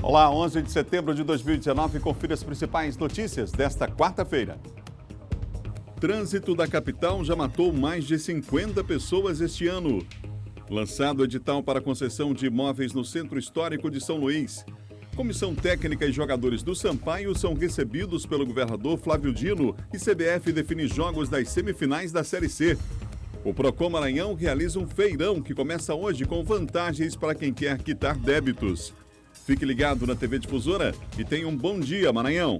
Olá, 11 de setembro de 2019, confira as principais notícias desta quarta-feira. Trânsito da capital já matou mais de 50 pessoas este ano. Lançado edital para concessão de imóveis no Centro Histórico de São Luís. Comissão técnica e jogadores do Sampaio são recebidos pelo governador Flávio Dino e CBF define jogos das semifinais da Série C. O Procon Maranhão realiza um feirão que começa hoje com vantagens para quem quer quitar débitos. Fique ligado na TV Difusora e tenha um bom dia, Maranhão.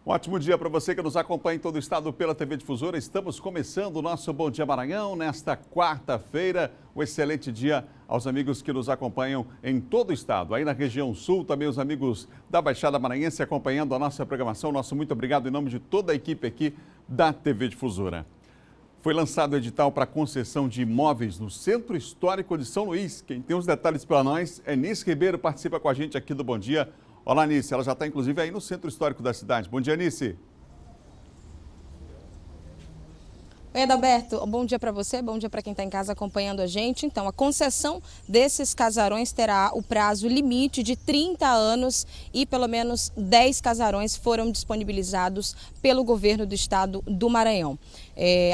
Um ótimo dia para você que nos acompanha em todo o estado pela TV Difusora. Estamos começando o nosso Bom Dia Maranhão nesta quarta-feira. Um excelente dia aos amigos que nos acompanham em todo o estado. Aí na região sul, também os amigos da Baixada Maranhense acompanhando a nossa programação. Nosso muito obrigado em nome de toda a equipe aqui da TV Difusora. Foi lançado o edital para concessão de imóveis no Centro Histórico de São Luís. Quem tem os detalhes para nós é Nice Ribeiro, participa com a gente aqui do Bom Dia. Olá, Nice, ela já está inclusive aí no Centro Histórico da cidade. Bom dia, Nice. Oi, Adalberto, bom dia para você, bom dia para quem está em casa acompanhando a gente. Então, a concessão desses casarões terá o prazo limite de 30 anos e pelo menos 10 casarões foram disponibilizados pelo governo do estado do Maranhão.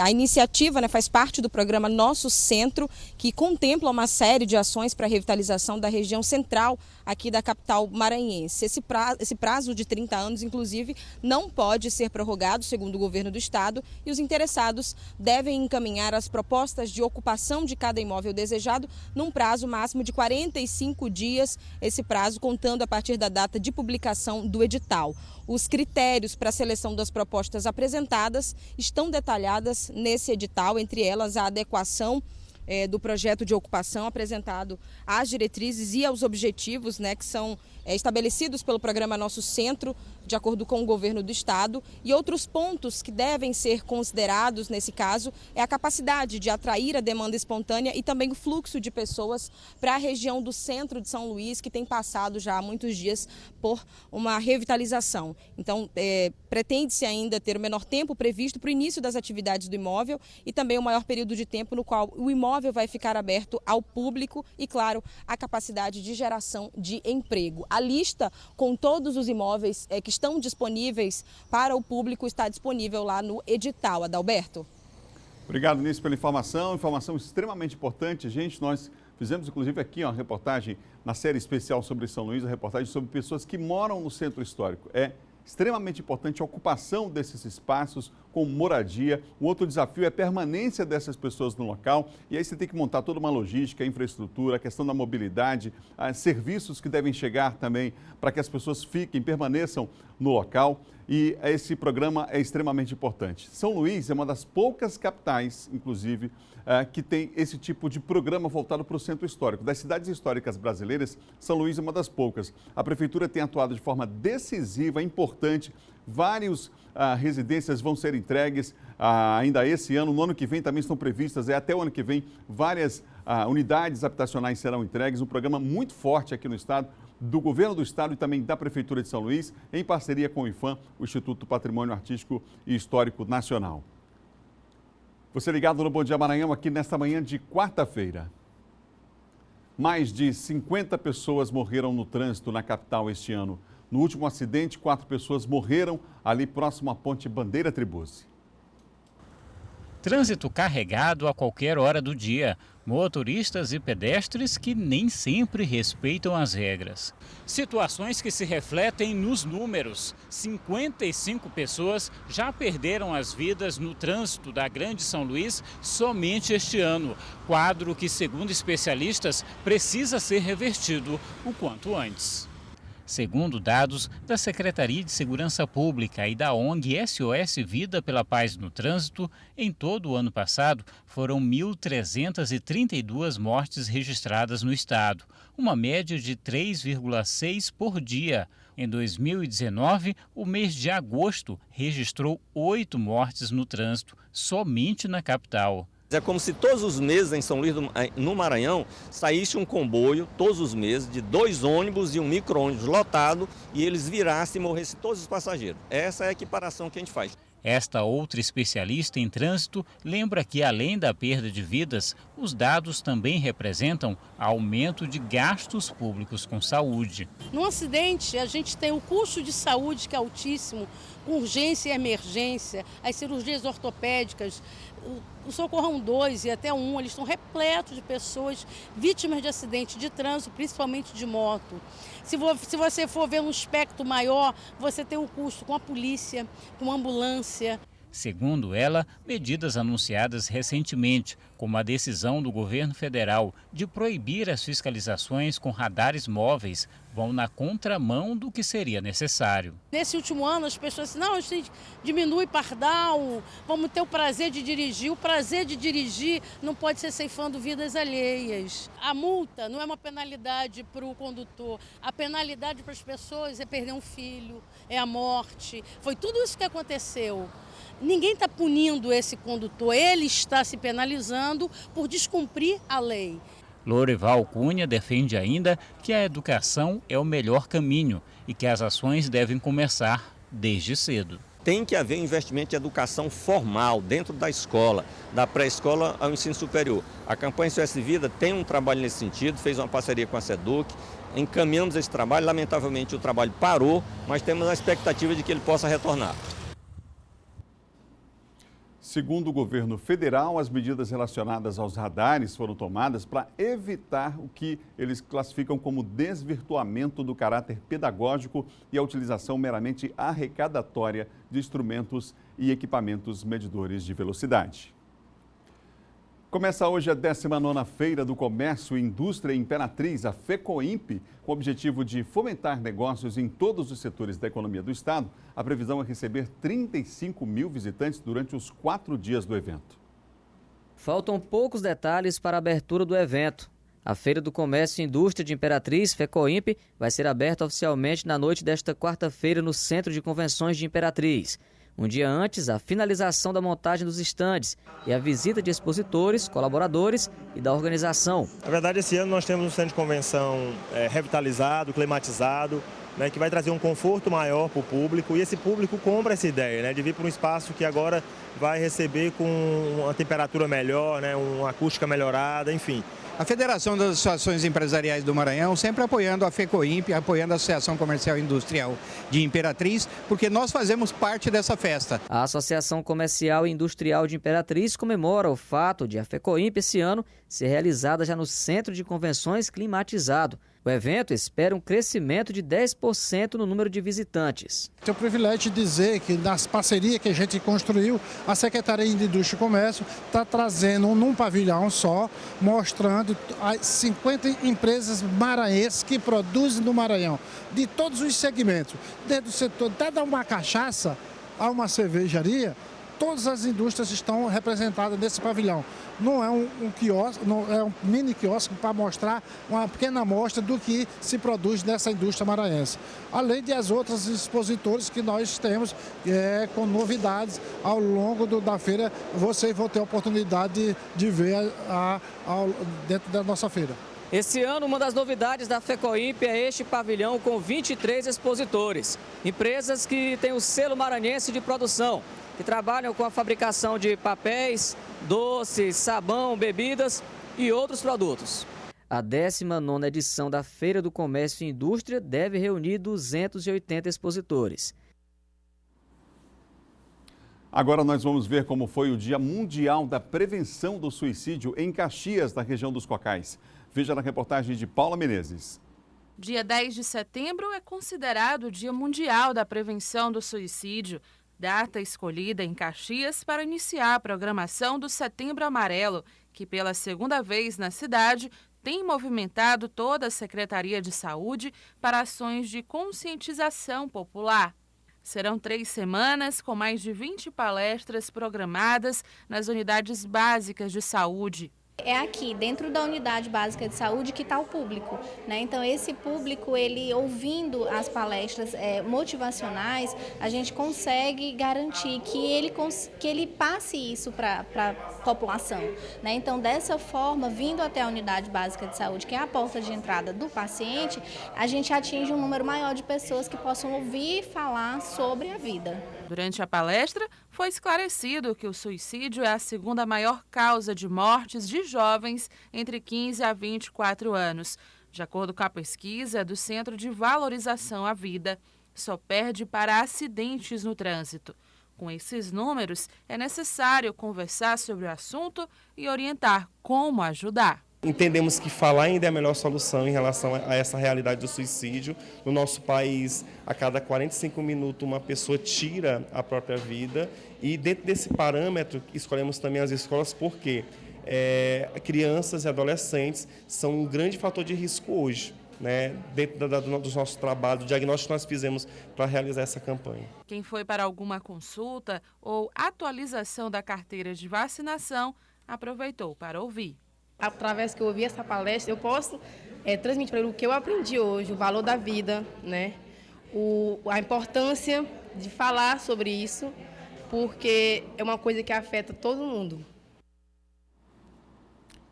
A iniciativa faz parte do programa Nosso Centro, que contempla uma série de ações para a revitalização da região central aqui da capital maranhense. Esse prazo de 30 anos, inclusive, não pode ser prorrogado, segundo o governo do estado, e os interessados devem encaminhar as propostas de ocupação de cada imóvel desejado num prazo máximo de 45 dias, esse prazo contando a partir da data de publicação do edital. Os critérios para a seleção das propostas apresentadas estão detalhadas nesse edital, entre elas a adequação do projeto de ocupação apresentado às diretrizes e aos objetivos que são estabelecidos pelo programa Nosso Centro, de acordo com o governo do estado. E outros pontos que devem ser considerados nesse caso é a capacidade de atrair a demanda espontânea e também o fluxo de pessoas para a região do centro de São Luís, que tem passado já há muitos dias por uma revitalização. Então, pretende-se ainda ter o menor tempo previsto para o início das atividades do imóvel e também o maior período de tempo no qual o imóvel vai ficar aberto ao público e, claro, a capacidade de geração de emprego. A lista com todos os imóveis que estão disponíveis para o público está disponível lá no edital. Adalberto. Obrigado, Nice, pela informação extremamente importante. Gente, nós fizemos inclusive aqui uma reportagem na série especial sobre São Luís, a reportagem sobre pessoas que moram no centro histórico. É extremamente importante a ocupação desses espaços com moradia. O outro desafio é a permanência dessas pessoas no local. E aí você tem que montar toda uma logística, infraestrutura, a questão da mobilidade, serviços que devem chegar também para que as pessoas fiquem, permaneçam no local. E esse programa é extremamente importante. São Luís é uma das poucas capitais, inclusive, que tem esse tipo de programa voltado para o centro histórico. Das cidades históricas brasileiras, São Luís é uma das poucas. A prefeitura tem atuado de forma decisiva, importante. Várias residências vão ser entregues ainda esse ano. No ano que vem também estão previstas, até o ano que vem, várias unidades habitacionais serão entregues. Um programa muito forte aqui no estado, do governo do estado e também da Prefeitura de São Luís, em parceria com o IPHAN, o Instituto Patrimônio Artístico e Histórico Nacional. Você ligado no Bom Dia Maranhão aqui nesta manhã de quarta-feira. Mais de 50 pessoas morreram no trânsito na capital este ano. No último acidente, 4 pessoas morreram ali próximo à ponte Bandeira Tribuzzi. Trânsito carregado a qualquer hora do dia. Motoristas e pedestres que nem sempre respeitam as regras. Situações que se refletem nos números. 55 pessoas já perderam as vidas no trânsito da Grande São Luís somente este ano. Quadro que, segundo especialistas, precisa ser revertido o quanto antes. Segundo dados da Secretaria de Segurança Pública e da ONG SOS Vida pela Paz no Trânsito, em todo o ano passado foram 1.332 mortes registradas no estado, uma média de 3,6 por dia. Em 2019, o mês de agosto registrou 8 mortes no trânsito, somente na capital. É como se todos os meses em São Luís, no Maranhão, saísse um comboio, todos os meses, de 2 ônibus e um micro-ônibus lotado, e eles virassem e morressem todos os passageiros. Essa é a equiparação que a gente faz. Esta outra especialista em trânsito lembra que, além da perda de vidas, os dados também representam aumento de gastos públicos com saúde. Num acidente, a gente tem o custo de saúde que é altíssimo, com urgência e emergência, as cirurgias ortopédicas, o Socorrão 2 e até 1, eles estão repletos de pessoas vítimas de acidente de trânsito, principalmente de moto. Se você for ver um espectro maior, você tem um custo com a polícia, com a ambulância. Segundo ela, medidas anunciadas recentemente, como a decisão do governo federal de proibir as fiscalizações com radares móveis, vão na contramão do que seria necessário. Nesse último ano, as pessoas dizem, não, a gente diminui pardal, vamos ter o prazer de dirigir. O prazer de dirigir não pode ser ceifando vidas alheias. A multa não é uma penalidade para o condutor. A penalidade para as pessoas é perder um filho, é a morte. Foi tudo isso que aconteceu. Ninguém está punindo esse condutor, ele está se penalizando por descumprir a lei. Lorival Cunha defende ainda que a educação é o melhor caminho e que as ações devem começar desde cedo. Tem que haver investimento em educação formal dentro da escola, da pré-escola ao ensino superior. A campanha SOS Vida tem um trabalho nesse sentido, fez uma parceria com a SEDUC, encaminhamos esse trabalho, lamentavelmente o trabalho parou, mas temos a expectativa de que ele possa retornar. Segundo o governo federal, as medidas relacionadas aos radares foram tomadas para evitar o que eles classificam como desvirtuamento do caráter pedagógico e a utilização meramente arrecadatória de instrumentos e equipamentos medidores de velocidade. Começa hoje a 19ª Feira do Comércio e Indústria Imperatriz, a FECOIMP, com o objetivo de fomentar negócios em todos os setores da economia do estado. A previsão é receber 35 mil visitantes durante os 4 dias do evento. Faltam poucos detalhes para a abertura do evento. A Feira do Comércio e Indústria de Imperatriz, FECOIMP, vai ser aberta oficialmente na noite desta quarta-feira no Centro de Convenções de Imperatriz. Um dia antes, a finalização da montagem dos estandes e a visita de expositores, colaboradores e da organização. Na verdade, esse ano nós temos um centro de convenção revitalizado, climatizado, né, que vai trazer um conforto maior para o público, e esse público compra essa ideia, né, de vir para um espaço que agora vai receber com uma temperatura melhor, né, uma acústica melhorada, enfim. A Federação das Associações Empresariais do Maranhão sempre apoiando a FECOIMP, apoiando a Associação Comercial e Industrial de Imperatriz, porque nós fazemos parte dessa festa. A Associação Comercial e Industrial de Imperatriz comemora o fato de a FECOIMP esse ano ser realizada já no Centro de Convenções climatizado. O evento espera um crescimento de 10% no número de visitantes. Tenho o privilégio de dizer que nas parcerias que a gente construiu, a Secretaria de Indústria e Comércio está trazendo num pavilhão só, mostrando as 50 empresas maranhenses que produzem no Maranhão, de todos os segmentos, desde o setor da uma cachaça a uma cervejaria. Todas as indústrias estão representadas nesse pavilhão. Não é um quiosque, não é um mini quiosque para mostrar uma pequena amostra do que se produz nessa indústria maranhense. Além de as outras expositores que nós temos com novidades ao longo da feira, vocês vão ter a oportunidade de ver dentro da nossa feira. Esse ano, uma das novidades da FECOIMP é este pavilhão com 23 expositores. Empresas que têm o selo maranhense de produção, que trabalham com a fabricação de papéis, doces, sabão, bebidas e outros produtos. A 19ª edição da Feira do Comércio e Indústria deve reunir 280 expositores. Agora nós vamos ver como foi o Dia Mundial da Prevenção do Suicídio em Caxias, na região dos Cocais. Veja na reportagem de Paula Menezes. Dia 10 de setembro é considerado o Dia Mundial da Prevenção do Suicídio, data escolhida em Caxias para iniciar a programação do Setembro Amarelo, que pela segunda vez na cidade tem movimentado toda a Secretaria de Saúde para ações de conscientização popular. Serão 3 semanas com mais de 20 palestras programadas nas unidades básicas de saúde. É aqui, dentro da unidade básica de saúde, que está o público, né? Então, esse público, ele ouvindo as palestras motivacionais, a gente consegue garantir que ele passe isso para a população, né? Então, dessa forma, vindo até a unidade básica de saúde, que é a porta de entrada do paciente, a gente atinge um número maior de pessoas que possam ouvir falar sobre a vida. Durante a palestra, foi esclarecido que o suicídio é a segunda maior causa de mortes de jovens entre 15 a 24 anos. De acordo com a pesquisa do Centro de Valorização à Vida, só perde para acidentes no trânsito. Com esses números, é necessário conversar sobre o assunto e orientar como ajudar. Entendemos que falar ainda é a melhor solução em relação a essa realidade do suicídio. No nosso país, a cada 45 minutos, uma pessoa tira a própria vida. E dentro desse parâmetro, escolhemos também as escolas porque crianças e adolescentes são um grande fator de risco hoje, né? Dentro dos nossos trabalhos, o diagnóstico que nós fizemos para realizar essa campanha. Quem foi para alguma consulta ou atualização da carteira de vacinação, aproveitou para ouvir. Através que eu ouvi essa palestra, eu posso transmitir para ele o que eu aprendi hoje, o valor da vida, né? A importância de falar sobre isso, porque é uma coisa que afeta todo mundo.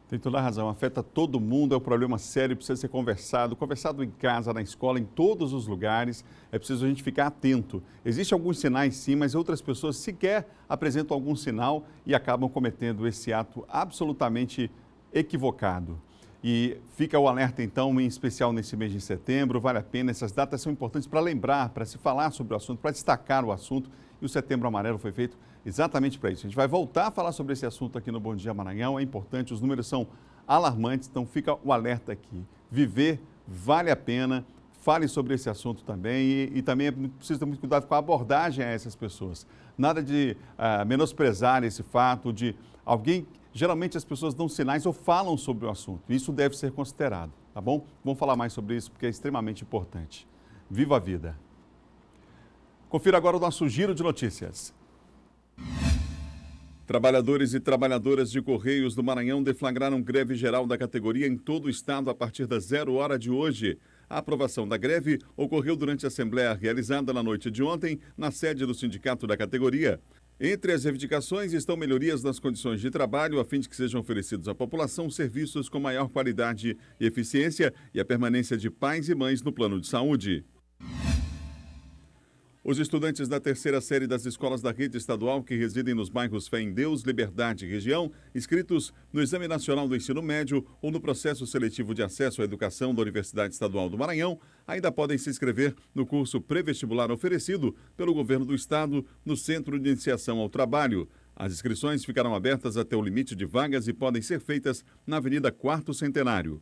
Tem toda a razão, afeta todo mundo, é um problema sério, precisa ser conversado em casa, na escola, em todos os lugares, é preciso a gente ficar atento. Existem alguns sinais sim, mas outras pessoas sequer apresentam algum sinal e acabam cometendo esse ato absolutamente equivocado. E fica o alerta então, em especial nesse mês de setembro, vale a pena, essas datas são importantes para lembrar, para se falar sobre o assunto, para destacar o assunto, e o Setembro Amarelo foi feito exatamente para isso. A gente vai voltar a falar sobre esse assunto aqui no Bom Dia Maranhão, é importante, os números são alarmantes, então fica o alerta aqui. Viver vale a pena, fale sobre esse assunto também e também precisa ter muito cuidado com a abordagem a essas pessoas. Nada de menosprezar esse fato, de alguém... Geralmente as pessoas dão sinais ou falam sobre o assunto. Isso deve ser considerado, tá bom? Vamos falar mais sobre isso porque é extremamente importante. Viva a vida! Confira agora o nosso giro de notícias. Trabalhadores e trabalhadoras de Correios do Maranhão deflagraram greve geral da categoria em todo o estado a partir das 0 hora de hoje. A aprovação da greve ocorreu durante a assembleia realizada na noite de ontem na sede do sindicato da categoria. Entre as reivindicações estão melhorias nas condições de trabalho, a fim de que sejam oferecidos à população serviços com maior qualidade e eficiência e a permanência de pais e mães no plano de saúde. Os estudantes da terceira série das escolas da rede estadual que residem nos bairros Fé em Deus, Liberdade e Região, inscritos no Exame Nacional do Ensino Médio ou no processo seletivo de acesso à educação da Universidade Estadual do Maranhão, ainda podem se inscrever no curso pré-vestibular oferecido pelo Governo do Estado no Centro de Iniciação ao Trabalho. As inscrições ficarão abertas até o limite de vagas e podem ser feitas na Avenida 4º Centenário.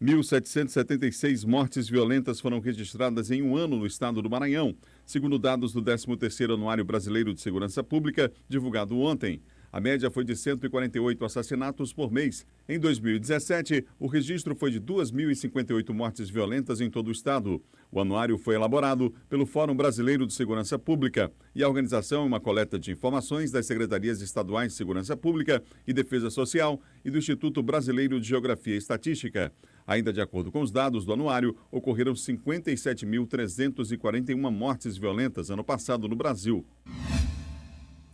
1.776 mortes violentas foram registradas em um ano no estado do Maranhão, segundo dados do 13º Anuário Brasileiro de Segurança Pública, divulgado ontem. A média foi de 148 assassinatos por mês. Em 2017, o registro foi de 2.058 mortes violentas em todo o estado. O anuário foi elaborado pelo Fórum Brasileiro de Segurança Pública e a organização é uma coleta de informações das Secretarias Estaduais de Segurança Pública e Defesa Social e do Instituto Brasileiro de Geografia e Estatística. Ainda de acordo com os dados do anuário, ocorreram 57.341 mortes violentas ano passado no Brasil.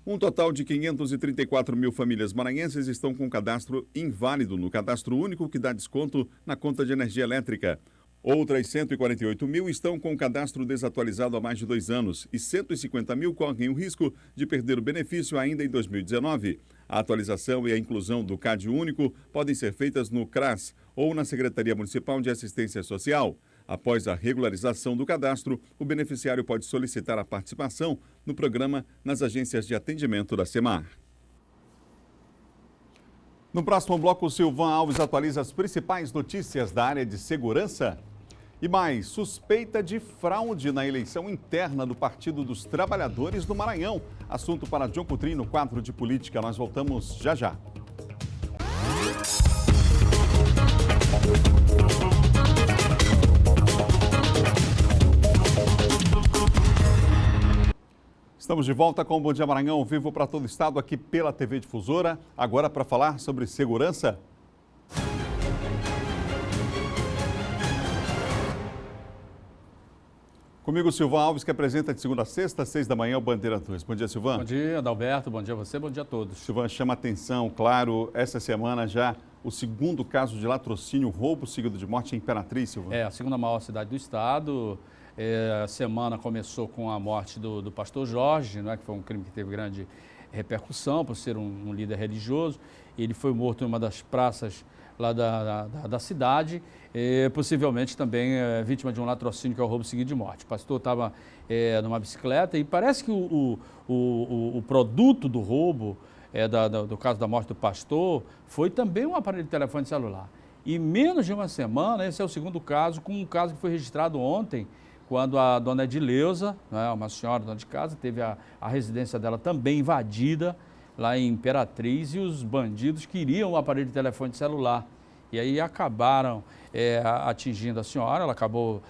Um total de 534 mil famílias maranhenses estão com cadastro inválido no cadastro único que dá desconto na conta de energia elétrica. Outras 148 mil estão com o cadastro desatualizado há mais de 2 anos e 150 mil correm o risco de perder o benefício ainda em 2019. A atualização e a inclusão do CAD único podem ser feitas no CRAS ou na Secretaria Municipal de Assistência Social. Após a regularização do cadastro, o beneficiário pode solicitar a participação no programa nas agências de atendimento da SEMAR. No próximo bloco, o Silvan Alves atualiza as principais notícias da área de segurança. E mais, suspeita de fraude na eleição interna do Partido dos Trabalhadores do Maranhão. Assunto para John Coutrin no quadro de política. Nós voltamos já já. Estamos de volta com o Bom Dia Maranhão, ao vivo para todo o estado, aqui pela TV Difusora. Agora para falar sobre segurança. Comigo o Silvan Alves, que apresenta de segunda a sexta, às 6 da manhã, o Bandeira 2. Bom dia, Silvan. Bom dia, Adalberto. Bom dia a você, bom dia a todos. Silvan, chama atenção, claro, essa semana já o segundo caso de latrocínio, roubo seguido de morte em Imperatriz, Silvan. É, a segunda maior cidade do estado. A semana começou com a morte do pastor Jorge, né, que foi um crime que teve grande repercussão por ser um líder religioso. Ele foi morto em uma das praças lá da cidade, possivelmente também vítima de um latrocínio, que é o roubo seguido de morte. O pastor estava numa bicicleta e parece que o produto do roubo, do caso da morte do pastor, foi também um aparelho de telefone celular. E menos de uma semana, esse é o segundo caso, com um caso que foi registrado ontem, quando a dona Edileuza, né, uma senhora dona de casa, teve a residência dela também invadida, lá em Imperatriz, e os bandidos queriam o aparelho de telefone celular. E aí acabaram atingindo a senhora, ela acabou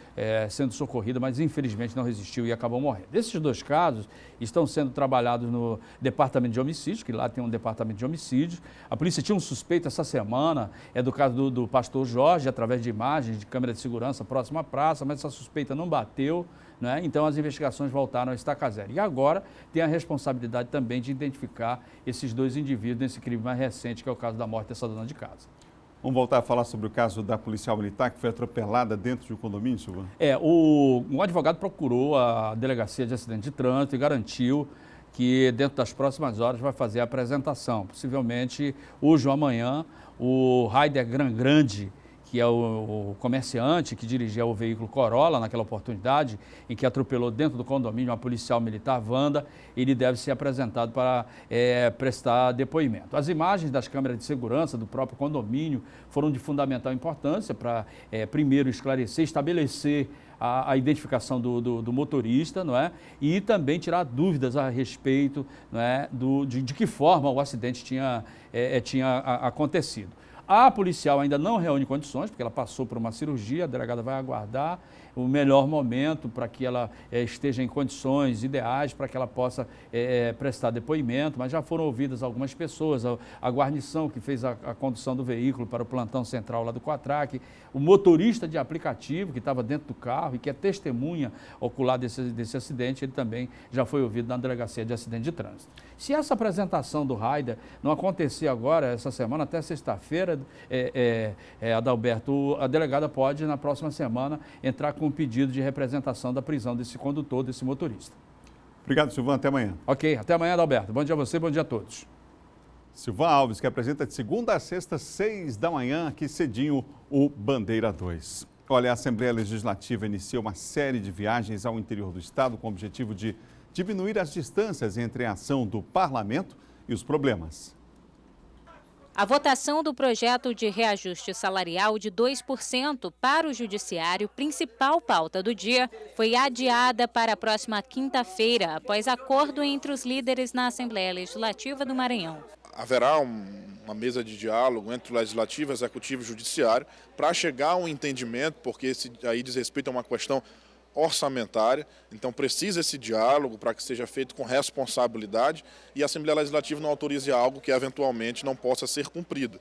sendo socorrida, mas infelizmente não resistiu e acabou morrendo. Esses dois casos estão sendo trabalhados no departamento de homicídios, que lá tem um departamento de homicídios. A polícia tinha um suspeito essa semana, do caso do pastor Jorge, através de imagens de câmera de segurança próxima à praça, mas essa suspeita não bateu, né? Então as investigações voltaram a estaca zero. E agora tem a responsabilidade também de identificar esses dois indivíduos nesse crime mais recente, que é o caso da morte dessa dona de casa. Vamos voltar a falar sobre o caso da policial militar que foi atropelada dentro de um condomínio, Silvano? Um advogado procurou a delegacia de acidente de trânsito e garantiu que dentro das próximas horas vai fazer a apresentação. Possivelmente hoje ou amanhã, o Raider Grande, que é o comerciante que dirigia o veículo Corolla naquela oportunidade, em que atropelou dentro do condomínio uma policial militar, Wanda, ele deve ser apresentado para prestar depoimento. As imagens das câmeras de segurança do próprio condomínio foram de fundamental importância para, primeiro, esclarecer, estabelecer a identificação do motorista, não é? E também tirar dúvidas a respeito, não é? de que forma o acidente tinha acontecido. A policial ainda não reúne condições, porque ela passou por uma cirurgia, a delegada vai aguardar o melhor momento para que ela esteja em condições ideais para que ela possa prestar depoimento, mas já foram ouvidas algumas pessoas, a guarnição que fez a condução do veículo para o plantão central lá do Quatraque, o motorista de aplicativo que estava dentro do carro e que é testemunha ocular desse acidente, ele também já foi ouvido na delegacia de acidente de trânsito. Se essa apresentação do Raider não acontecer agora, essa semana, até sexta-feira, Adalberto, a delegada pode, na próxima semana, entrar com um pedido de representação da prisão desse condutor, desse motorista. Obrigado, Silvano. Até amanhã. Ok, até amanhã, Adalberto. Bom dia a você, bom dia a todos. Silvan Alves, que apresenta de segunda a sexta, 6 da manhã, aqui cedinho, o Bandeira 2. Olha, a Assembleia Legislativa inicia uma série de viagens ao interior do Estado com o objetivo de diminuir as distâncias entre a ação do parlamento e os problemas. A votação do projeto de reajuste salarial de 2% para o judiciário, principal pauta do dia, foi adiada para a próxima quinta-feira, após acordo entre os líderes na Assembleia Legislativa do Maranhão. Haverá uma mesa de diálogo entre o Legislativo, Executivo e Judiciário para chegar a um entendimento, porque esse aí diz respeito a uma questão orçamentária, então precisa esse diálogo para que seja feito com responsabilidade e a Assembleia Legislativa não autorize algo que eventualmente não possa ser cumprido.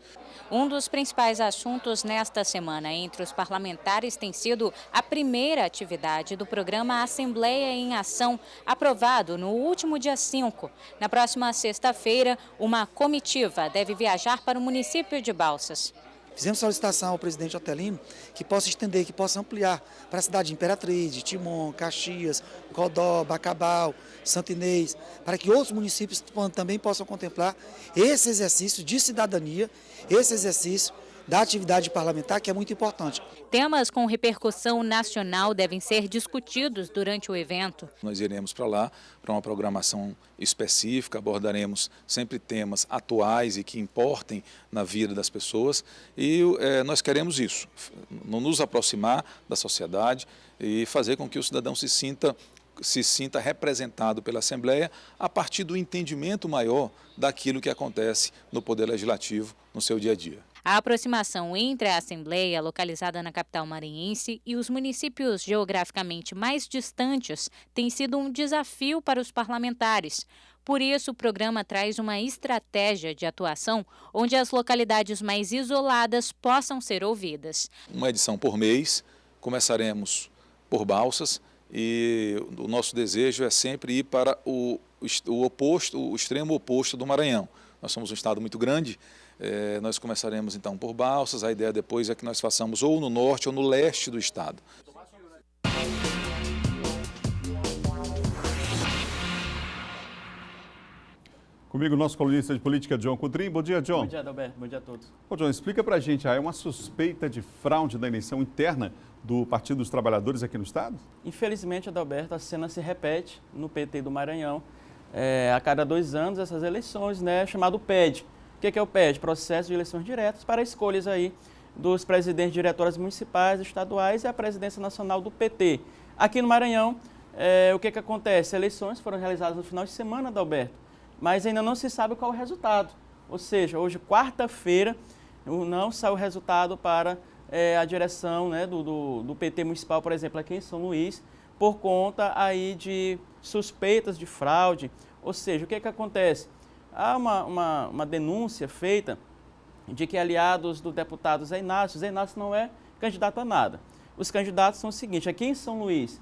Um dos principais assuntos nesta semana entre os parlamentares tem sido a primeira atividade do programa Assembleia em Ação, aprovado no último dia 5. Na próxima sexta-feira, uma comitiva deve viajar para o município de Balsas. Fizemos solicitação ao presidente Otelino que possa estender, que possa ampliar para a cidade de Imperatriz, de Timon, Caxias, Codó, Bacabal, Santo Inês, para que outros municípios também possam contemplar esse exercício de cidadania, esse exercício da atividade parlamentar, que é muito importante. Temas com repercussão nacional devem ser discutidos durante o evento. Nós iremos para lá, para uma programação específica, abordaremos sempre temas atuais e que importem na vida das pessoas e nós queremos isso, nos aproximar da sociedade e fazer com que o cidadão se sinta representado pela Assembleia a partir do entendimento maior daquilo que acontece no Poder Legislativo no seu dia a dia. A aproximação entre a Assembleia, localizada na capital maranhense, e os municípios geograficamente mais distantes tem sido um desafio para os parlamentares. Por isso, o programa traz uma estratégia de atuação onde as localidades mais isoladas possam ser ouvidas. Uma edição por mês, começaremos por Balsas e o nosso desejo é sempre ir para o extremo oposto do Maranhão. Nós somos um estado muito grande. Nós começaremos então por Balsas, a ideia depois é que nós façamos ou no norte ou no leste do estado. Comigo, nosso colunista de política, John Coutrin. Bom dia, John. Bom dia, Adalberto. Bom dia a todos. Ô, John, explica pra gente, é uma suspeita de fraude da eleição interna do Partido dos Trabalhadores aqui no Estado? Infelizmente, Adalberto, a cena se repete no PT do Maranhão. A cada 2 anos, essas eleições, né, chamado PED. O que é o PED? Processo de eleições diretas para escolhas aí dos presidentes de diretórios municipais, estaduais e a presidência nacional do PT. Aqui no Maranhão, o que acontece? Eleições foram realizadas no final de semana, Adalberto, mas ainda não se sabe qual é o resultado. Ou seja, hoje, quarta-feira, não saiu o resultado para a direção, né, do PT municipal, por exemplo, aqui em São Luís, por conta aí de suspeitas de fraude. Ou seja, o que acontece? Há uma denúncia feita de que aliados do deputado Zé Inácio não é candidato a nada. Os candidatos são os seguintes: aqui em São Luís,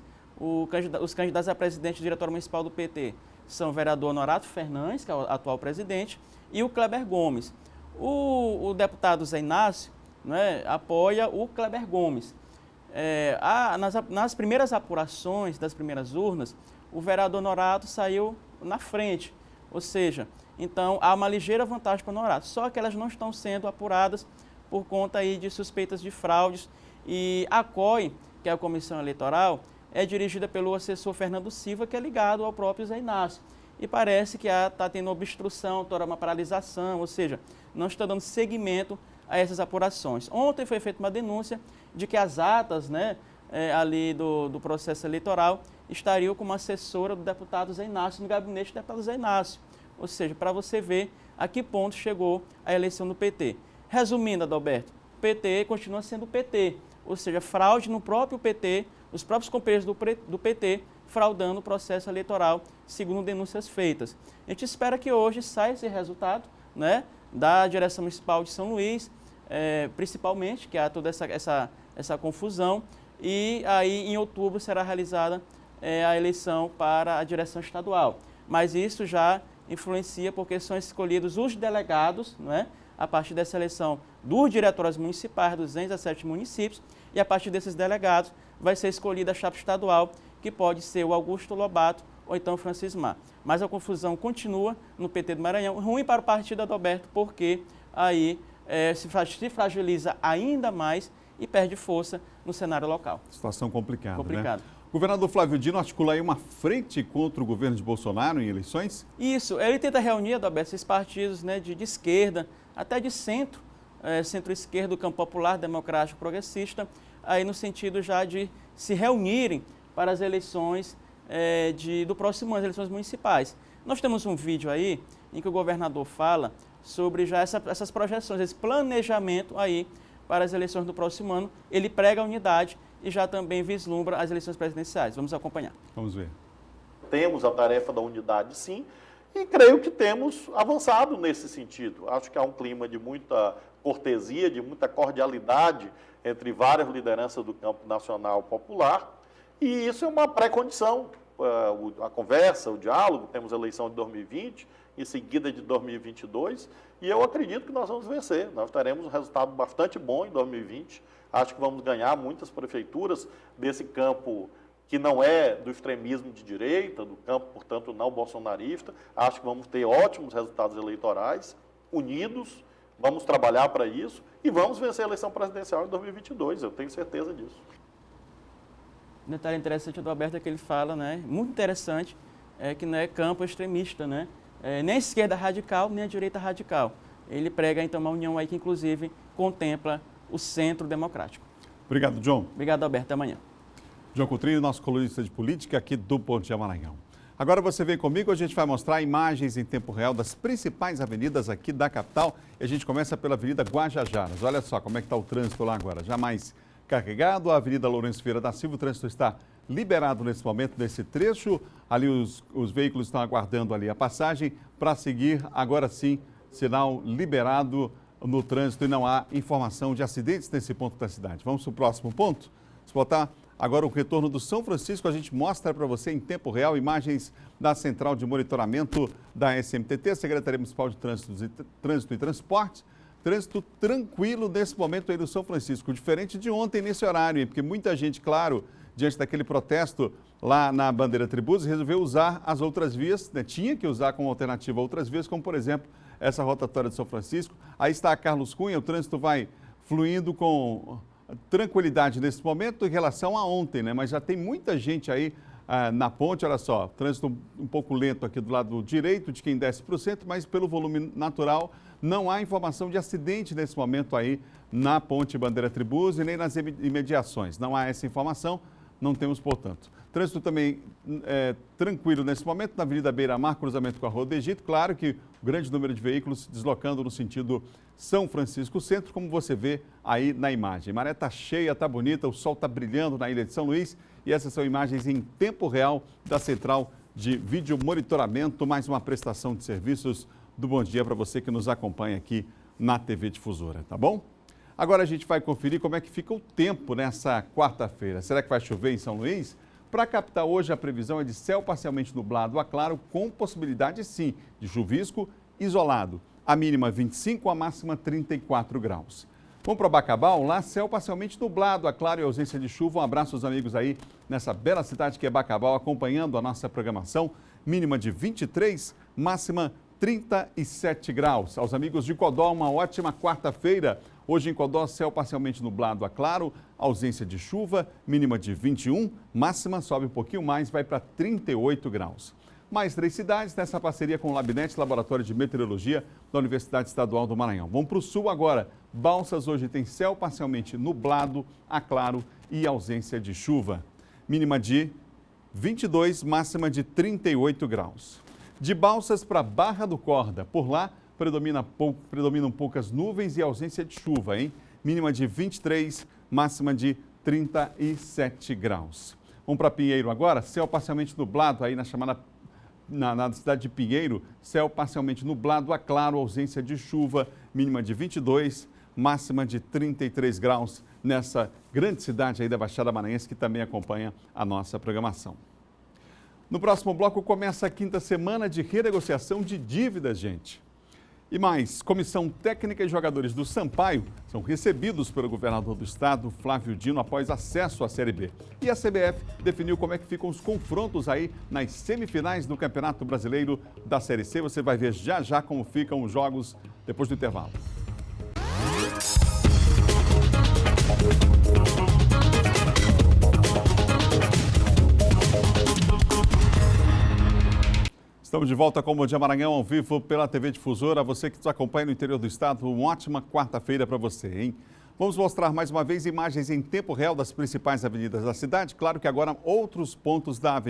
os candidatos a presidente do Diretório Municipal do PT são o vereador Honorato Fernandes, que é o atual presidente, e o Kleber Gomes. O deputado Zé Inácio, né, apoia o Kleber Gomes. Nas primeiras apurações das primeiras urnas, o vereador Honorato saiu na frente, ou seja, então há uma ligeira vantagem para o Honorato, só que elas não estão sendo apuradas por conta aí de suspeitas de fraudes. E a COI, que é a Comissão Eleitoral, é dirigida pelo assessor Fernando Silva, que é ligado ao próprio Zé Inácio. E parece que está tendo obstrução, toda uma paralisação, ou seja, não está dando seguimento a essas apurações. Ontem foi feita uma denúncia de que as atas, né, ali do processo eleitoral estariam com uma assessora do deputado Zé Inácio, no gabinete do deputado Zé Inácio. Ou seja, para você ver a que ponto chegou a eleição do PT. Resumindo, Adalberto, o PT continua sendo o PT, ou seja, fraude no próprio PT, os próprios companheiros do PT fraudando o processo eleitoral, segundo denúncias feitas. A gente espera que hoje saia esse resultado, né, da direção municipal de São Luís, principalmente, que há toda essa confusão, e aí em outubro será realizada a eleição para a direção estadual. Mas isso já influencia porque são escolhidos os delegados, não é? A partir dessa eleição dos diretórios municipais, 217 municípios, e a partir desses delegados vai ser escolhida a chapa estadual, que pode ser o Augusto Lobato ou então o Francisco Mar. Mas a confusão continua no PT do Maranhão, ruim para o partido, Adalberto, porque aí se fragiliza ainda mais e perde força no cenário local. Situação complicada, Complicado. né? O governador Flávio Dino articula aí uma frente contra o governo de Bolsonaro em eleições? Isso, ele tenta reunir, Adalberto, esses partidos, né, de esquerda, até de centro, centro-esquerda, do campo popular, democrático, progressista, aí no sentido já de se reunirem para as eleições do próximo ano, as eleições municipais. Nós temos um vídeo aí em que o governador fala sobre já essas projeções, esse planejamento aí para as eleições do próximo ano. Ele prega a unidade e já também vislumbra as eleições presidenciais. Vamos acompanhar. Vamos ver. Temos a tarefa da unidade, sim, e creio que temos avançado nesse sentido. Acho que há um clima de muita cortesia, de muita cordialidade entre várias lideranças do campo nacional popular, e isso é uma pré-condição. A conversa, o diálogo, temos a eleição de 2020, em seguida de 2022, e eu acredito que nós vamos vencer. Nós teremos um resultado bastante bom em 2020. Acho que vamos ganhar muitas prefeituras desse campo que não é do extremismo de direita, do campo, portanto, não bolsonarista. Acho que vamos ter ótimos resultados eleitorais, unidos, vamos trabalhar para isso e vamos vencer a eleição presidencial em 2022, eu tenho certeza disso. Um detalhe interessante do Alberto é que ele fala, né, muito interessante, que não é campo extremista, né? Nem a esquerda radical, nem a direita radical. Ele prega, então, uma união aí que, inclusive, contempla o centro democrático. Obrigado, John. Obrigado, Alberto. Até amanhã. John Coutrin, nosso colunista de política aqui do Bom Dia Maranhão. Agora você vem comigo, a gente vai mostrar imagens em tempo real das principais avenidas aqui da capital. E a gente começa pela Avenida Guajajaras. Olha só como é que está o trânsito lá agora. Já mais carregado, a Avenida Lourenço Vieira da Silva, o trânsito está liberado nesse momento, nesse trecho. Ali os veículos estão aguardando ali a passagem para seguir, agora sim, sinal liberado no trânsito e não há informação de acidentes nesse ponto da cidade. Vamos para o próximo ponto? Vamos botar agora o retorno do São Francisco. A gente mostra para você em tempo real imagens da Central de Monitoramento da SMTT, Secretaria Municipal de Trânsito e Transportes. Trânsito tranquilo nesse momento aí do São Francisco, diferente de ontem nesse horário, porque muita gente, claro, diante daquele protesto lá na Bandeira Tribus, resolveu usar as outras vias, né? Tinha que usar como alternativa outras vias, como por exemplo essa rotatória de São Francisco. Aí está a Carlos Cunha, o trânsito vai fluindo com tranquilidade nesse momento em relação a ontem, né? Mas já tem muita gente aí na ponte, olha só, trânsito um pouco lento aqui do lado direito de quem desce para o centro, mas pelo volume natural não há informação de acidente nesse momento aí na ponte Bandeira Tribus e nem nas imediações. Não há essa informação, não temos, portanto. Trânsito também tranquilo nesse momento na Avenida Beira-Mar, cruzamento com a Rua do Egito. Claro que o grande número de veículos se deslocando no sentido São Francisco Centro, como você vê aí na imagem. A maré está cheia, está bonita, o sol está brilhando na ilha de São Luís e essas são imagens em tempo real da central de vídeo monitoramento, mais uma prestação de serviços do Bom Dia para você que nos acompanha aqui na TV Difusora, tá bom? Agora a gente vai conferir como é que fica o tempo nessa quarta-feira. Será que vai chover em São Luís? Para a capital hoje a previsão é de céu parcialmente nublado a claro, com possibilidade sim de chuvisco isolado. A mínima 25, a máxima 34 graus. Vamos para Bacabal, lá céu parcialmente nublado a claro e ausência de chuva. Um abraço aos amigos aí nessa bela cidade que é Bacabal, acompanhando a nossa programação. Mínima de 23, máxima 37 graus. Aos amigos de Codó, uma ótima quarta-feira. Hoje em Codó, céu parcialmente nublado a claro, ausência de chuva, mínima de 21, máxima sobe um pouquinho mais, vai para 38 graus. Mais 3 cidades nessa parceria com o Labnet, Laboratório de Meteorologia da Universidade Estadual do Maranhão. Vamos para o sul agora. Balsas hoje tem céu parcialmente nublado a claro e ausência de chuva. Mínima de 22, máxima de 38 graus. De Balsas para Barra do Corda, por lá predominam poucas nuvens e ausência de chuva, hein? Mínima de 23, máxima de 37 graus. Vamos para Pinheiro agora, céu parcialmente nublado aí na cidade de Pinheiro, céu parcialmente nublado a claro, ausência de chuva, mínima de 22, máxima de 33 graus nessa grande cidade aí da Baixada Maranhense que também acompanha a nossa programação. No próximo bloco começa a 5ª semana de renegociação de dívidas, gente. E mais, comissão técnica e jogadores do Sampaio são recebidos pelo governador do estado, Flávio Dino, após acesso à Série B. E a CBF definiu como é que ficam os confrontos aí nas semifinais do Campeonato Brasileiro da Série C. Você vai ver já já como ficam os jogos depois do intervalo. Estamos de volta com o Bom Dia Maranhão, ao vivo pela TV Difusora. Você que nos acompanha no interior do estado, uma ótima quarta-feira para você, hein? Vamos mostrar mais uma vez imagens em tempo real das principais avenidas da cidade. Claro que agora outros pontos da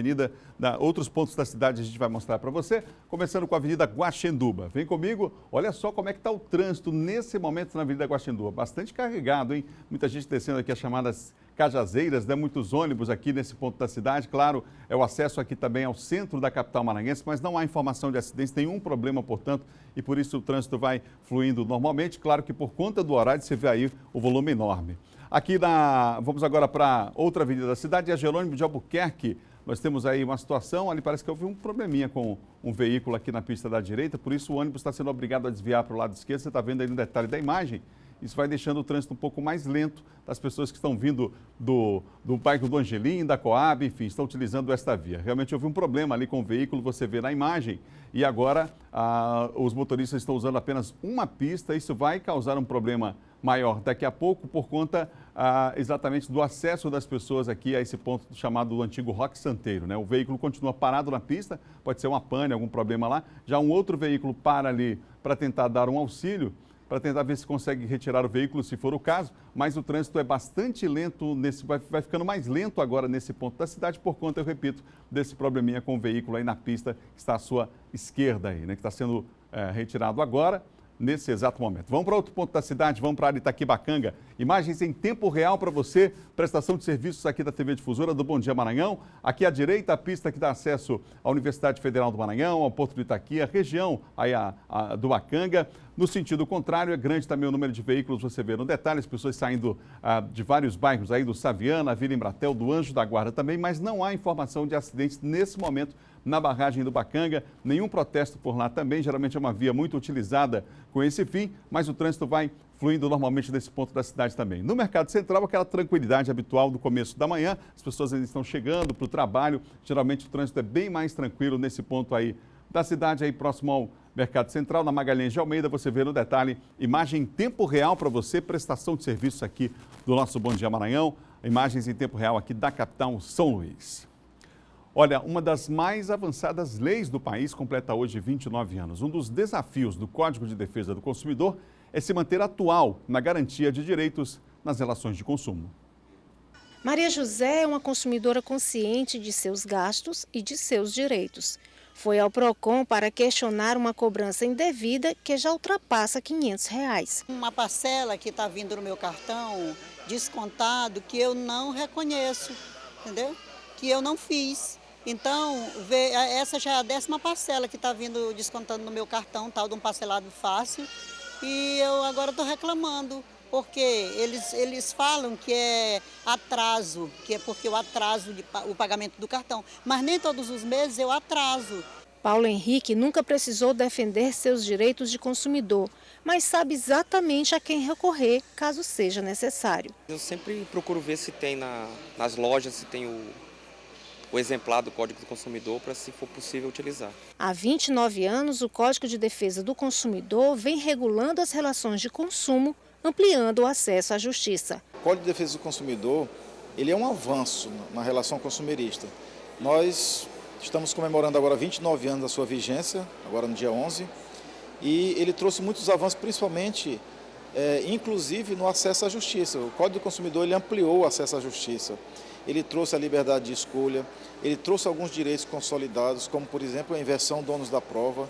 cidade a gente vai mostrar para você, começando com a Avenida Guaxenduba. Vem comigo, olha só como é que está o trânsito nesse momento na Avenida Guaxenduba. Bastante carregado, hein? Muita gente descendo aqui as chamadas Cajazeiras, né? Muitos ônibus aqui nesse ponto da cidade. Claro, é o acesso aqui também ao centro da capital maranhense, mas não há informação de acidentes, nenhum problema, portanto, e por isso o trânsito vai fluindo normalmente. Claro que por conta do horário você vê aí o volume enorme. Aqui vamos agora para outra avenida da cidade, a Jerônimo de Albuquerque. Nós temos aí uma situação, ali parece que houve um probleminha com um veículo aqui na pista da direita, por isso o ônibus está sendo obrigado a desviar para o lado esquerdo. Você está vendo aí no detalhe da imagem. Isso vai deixando o trânsito um pouco mais lento das pessoas que estão vindo do bairro do Angelim, da Coab, enfim, estão utilizando esta via. Realmente houve um problema ali com o veículo, você vê na imagem, e agora os motoristas estão usando apenas uma pista. Isso vai causar um problema maior daqui a pouco por conta exatamente do acesso das pessoas aqui a esse ponto chamado do antigo Roque Santeiro, né? O veículo continua parado na pista, pode ser uma pane, algum problema lá. Já um outro veículo para ali para tentar dar um auxílio, para tentar ver se consegue retirar o veículo, se for o caso, mas o trânsito é bastante lento, vai ficando mais lento agora nesse ponto da cidade, por conta, eu repito, desse probleminha com o veículo aí na pista, que está à sua esquerda aí, né, que está sendo retirado agora, nesse exato momento. Vamos para outro ponto da cidade, vamos para Itaquibacanga. Imagens em tempo real para você, prestação de serviços aqui da TV Difusora do Bom Dia Maranhão. Aqui à direita, a pista que dá acesso à Universidade Federal do Maranhão, ao Porto do Itaqui, a região aí do Bacanga. No sentido contrário, é grande também o número de veículos, você vê no detalhe, as pessoas saindo de vários bairros aí, do Saviana, Vila Embratel, do Anjo da Guarda também, mas não há informação de acidentes nesse momento na barragem do Bacanga. Nenhum protesto por lá também, geralmente é uma via muito utilizada com esse fim, mas o trânsito vai fluindo normalmente nesse ponto da cidade também. No Mercado Central, aquela tranquilidade habitual do começo da manhã, as pessoas ainda estão chegando para o trabalho, geralmente o trânsito é bem mais tranquilo nesse ponto aí da cidade, aí próximo ao Mercado Central, na Magalhães de Almeida. Você vê no detalhe, imagem em tempo real para você, prestação de serviços aqui do nosso Bom Dia Maranhão, imagens em tempo real aqui da capital São Luís. Olha, uma das mais avançadas leis do país completa hoje 29 anos. Um dos desafios do Código de Defesa do Consumidor é se manter atual na garantia de direitos nas relações de consumo. Maria José é uma consumidora consciente de seus gastos e de seus direitos. Foi ao PROCON para questionar uma cobrança indevida que já ultrapassa R$500. Uma parcela que está vindo no meu cartão descontado que eu não reconheço, entendeu? Que eu não fiz. Então, essa já é a 10ª parcela que está vindo descontando no meu cartão, tal de um parcelado fácil. E eu agora estou reclamando, porque eles falam que é atraso, que é porque eu atraso o pagamento do cartão. Mas nem todos os meses eu atraso. Paulo Henrique nunca precisou defender seus direitos de consumidor, mas sabe exatamente a quem recorrer, caso seja necessário. Eu sempre procuro ver se tem nas lojas, se tem o exemplar do Código do Consumidor para, se for possível, utilizar. Há 29 anos, o Código de Defesa do Consumidor vem regulando as relações de consumo, ampliando o acesso à justiça. O Código de Defesa do Consumidor, ele é um avanço na relação consumerista. Nós estamos comemorando agora 29 anos da sua vigência, agora no dia 11, e ele trouxe muitos avanços, principalmente, inclusive no acesso à justiça. O Código do Consumidor ele ampliou o acesso à justiça. Ele trouxe a liberdade de escolha, ele trouxe alguns direitos consolidados, como, por exemplo, a inversão do ônus da prova.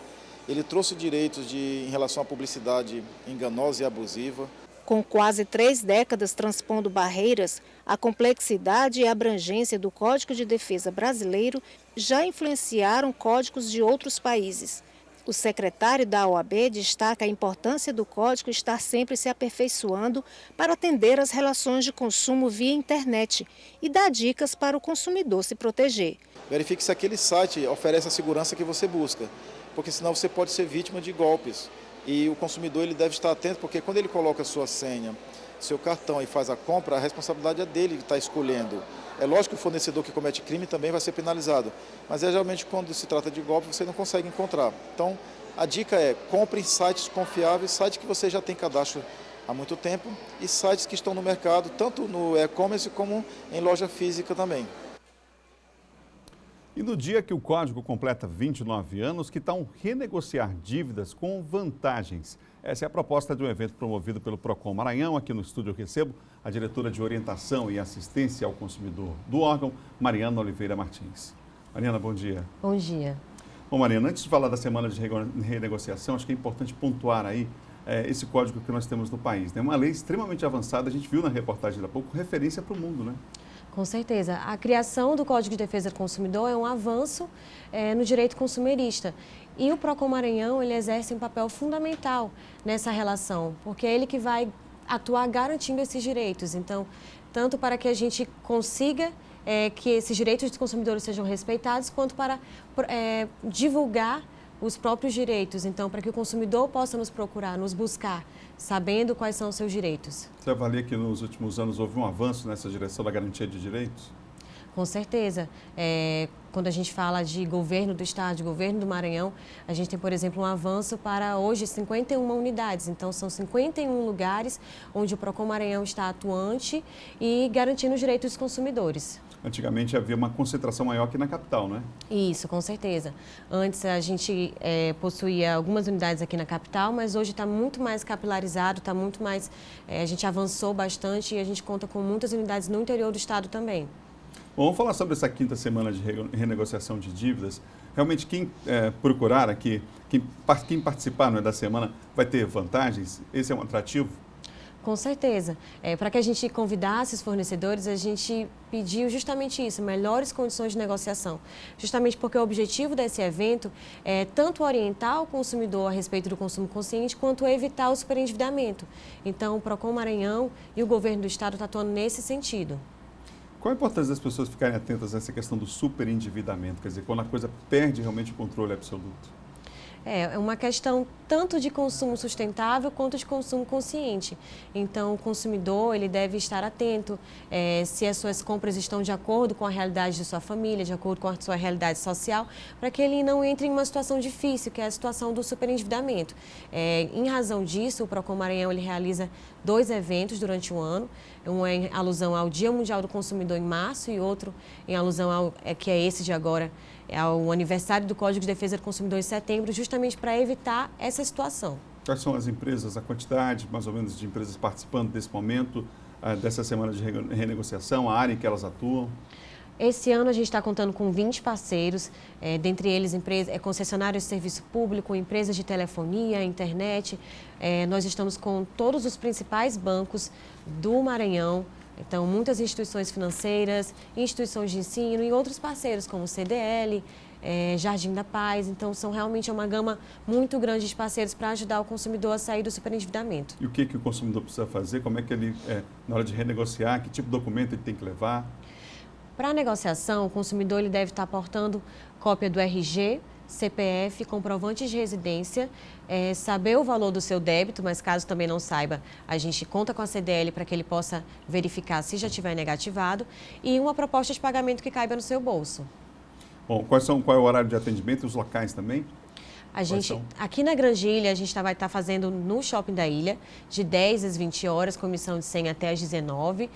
Ele trouxe direitos em relação à publicidade enganosa e abusiva. Com quase 3 décadas transpondo barreiras, a complexidade e a abrangência do Código de Defesa brasileiro já influenciaram códigos de outros países. O secretário da OAB destaca a importância do código estar sempre se aperfeiçoando para atender às relações de consumo via internet e dá dicas para o consumidor se proteger. Verifique se aquele site oferece a segurança que você busca, porque senão você pode ser vítima de golpes. E o consumidor ele deve estar atento, porque quando ele coloca a sua senha, seu cartão e faz a compra, a responsabilidade é dele que está escolhendo. É lógico que o fornecedor que comete crime também vai ser penalizado, mas geralmente quando se trata de golpe você não consegue encontrar. Então a dica é: compre em sites confiáveis, sites que você já tem cadastro há muito tempo e sites que estão no mercado, tanto no e-commerce como em loja física também. E no dia que o Código completa 29 anos, que tal renegociar dívidas com vantagens? Essa é a proposta de um evento promovido pelo PROCON Maranhão. Aqui no estúdio eu recebo a diretora de Orientação e Assistência ao Consumidor do órgão, Mariana Oliveira Martins. Mariana, bom dia. Bom dia. Bom, Mariana, antes de falar da semana de renegociação, acho que é importante pontuar aí esse código que nós temos no país. É uma lei extremamente avançada, a gente viu na reportagem há pouco, referência para o mundo, né? Com certeza. A criação do Código de Defesa do Consumidor é um avanço no direito consumerista. E o PROCON Maranhão, ele exerce um papel fundamental nessa relação, porque é ele que vai atuar garantindo esses direitos. Então, tanto para que a gente consiga que esses direitos dos consumidores sejam respeitados, quanto para divulgar os próprios direitos. Então, para que o consumidor possa nos procurar, nos buscar, sabendo quais são os seus direitos. Você avalia que nos últimos anos houve um avanço nessa direção da garantia de direitos? Com certeza. Quando a gente fala de governo do Estado, de governo do Maranhão, a gente tem, por exemplo, um avanço para hoje 51 unidades. Então, são 51 lugares onde o PROCON Maranhão está atuante e garantindo os direitos dos consumidores. Antigamente havia uma concentração maior aqui na capital, não é? Isso, com certeza. Antes a gente possuía algumas unidades aqui na capital, mas hoje está muito mais capilarizado, está muito mais... a gente avançou bastante e a gente conta com muitas unidades no interior do estado também. Bom, vamos falar sobre essa 5ª semana de renegociação de dívidas. Realmente, quem procurar aqui, quem participar da semana, vai ter vantagens? Esse é um atrativo? Com certeza. Para que a gente convidasse os fornecedores, a gente pediu justamente isso, melhores condições de negociação. Justamente porque o objetivo desse evento é tanto orientar o consumidor a respeito do consumo consciente, quanto evitar o superendividamento. Então, o PROCON Maranhão e o governo do estado estão atuando nesse sentido. Qual a importância das pessoas ficarem atentas a essa questão do superendividamento? Quer dizer, quando a coisa perde realmente o controle absoluto. É uma questão tanto de consumo sustentável quanto de consumo consciente. Então, o consumidor ele deve estar atento se as suas compras estão de acordo com a realidade de sua família, de acordo com a sua realidade social, para que ele não entre em uma situação difícil, que é a situação do superendividamento. Em razão disso, o Procon Maranhão ele realiza 2 eventos durante o ano, um em alusão ao Dia Mundial do Consumidor em março e outro em alusão que é esse de agora, ao aniversário do Código de Defesa do Consumidor em setembro, justamente para evitar essa situação. Quais são as empresas, a quantidade mais ou menos de empresas participando desse momento, dessa semana de renegociação, a área em que elas atuam? Esse ano a gente está contando com 20 parceiros, dentre eles concessionários de serviço público, empresas de telefonia, internet. Nós estamos com todos os principais bancos do Maranhão. Então, muitas instituições financeiras, instituições de ensino e outros parceiros como o CDL, Jardim da Paz. Então, são realmente uma gama muito grande de parceiros para ajudar o consumidor a sair do superendividamento. E o que o consumidor precisa fazer? Como é que ele, na hora de renegociar, que tipo de documento ele tem que levar? Para a negociação, o consumidor ele deve estar aportando cópia do RG, CPF, comprovantes de residência, saber o valor do seu débito, mas caso também não saiba, a gente conta com a CDL para que ele possa verificar se já tiver negativado e uma proposta de pagamento que caiba no seu bolso. Bom, qual é o horário de atendimento e os locais também? Aqui na Grande Ilha, a gente vai estar fazendo no Shopping da Ilha, de 10 às 20 horas, com emissão de 100 até às 19,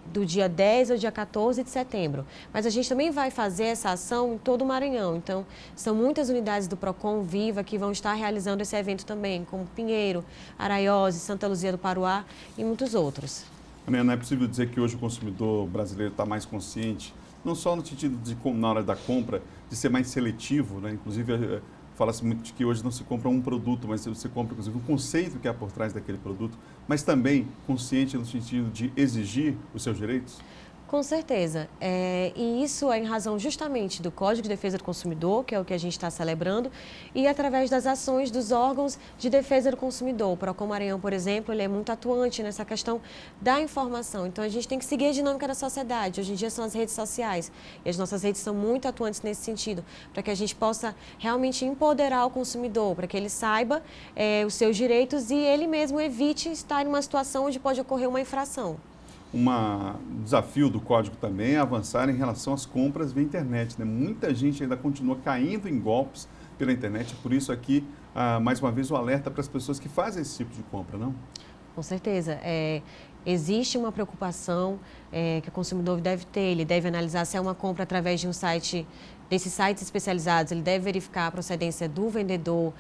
do dia 10 ao dia 14 de setembro. Mas a gente também vai fazer essa ação em todo o Maranhão. Então, são muitas unidades do Procon Viva que vão estar realizando esse evento também, como Pinheiro, Araiose, Santa Luzia do Paruá e muitos outros. Não é possível dizer que hoje o consumidor brasileiro está mais consciente, não só no sentido de, na hora da compra, de ser mais seletivo, né? Inclusive, fala-se muito de que hoje não se compra um produto, mas você compra, inclusive, um conceito que há por trás daquele produto, mas também consciente no sentido de exigir os seus direitos? Com certeza. E isso é em razão justamente do Código de Defesa do Consumidor, que é o que a gente está celebrando, e através das ações dos órgãos de defesa do consumidor. O Procon Maranhão, por exemplo, ele é muito atuante nessa questão da informação. Então, a gente tem que seguir a dinâmica da sociedade. Hoje em dia são as redes sociais, e as nossas redes são muito atuantes nesse sentido, para que a gente possa realmente empoderar o consumidor, para que ele saiba os seus direitos e ele mesmo evite estar em uma situação onde pode ocorrer uma infração. Um desafio do código também é avançar em relação às compras via internet, né? Muita gente ainda continua caindo em golpes pela internet, por isso aqui, mais uma vez, o alerta para as pessoas que fazem esse tipo de compra, não? Com certeza. Existe uma preocupação que o consumidor deve ter, ele deve analisar se é uma compra através de um site, desses sites especializados, ele deve verificar a procedência do vendedor,